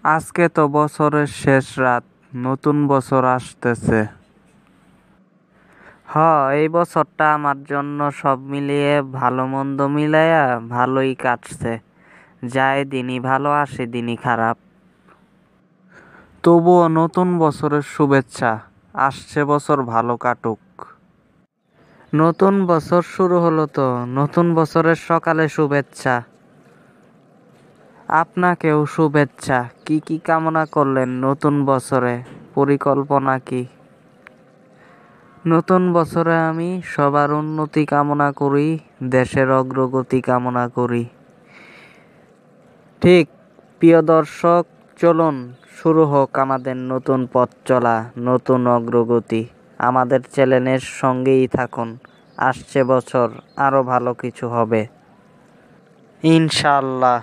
আজকে তো বছরের শেষ রাত, নতুন বছর আসতেছে। এই বছরটা আমার জন্য সব মিলিয়ে ভালো মন্দ মিলাইয়া ভালোই কাটছে। যায় দিনই ভালো আসে দিনই খারাপ। তবুও নতুন বছরের শুভেচ্ছা, আসছে বছর ভালো কাটুক। নতুন বছর শুরু হলো তো, নতুন বছরের সকালে শুভেচ্ছা। আপনাকেও শুভেচ্ছা। কি কি কামনা করলেন নতুন বছরে? পরিকল্পনা কি? নতুন বছরে আমি সবার উন্নতি কামনা করি, দেশের অগ্রগতি কামনা করি। ঠিক, প্রিয় দর্শক, চলুন শুরু হোক আমাদের নতুন পথ চলা, নতুন অগ্রগতি। আমাদের চ্যানেলের সঙ্গেই থাকুন। আসছে বছর আরো ভালো কিছু হবে ইনশাআল্লাহ।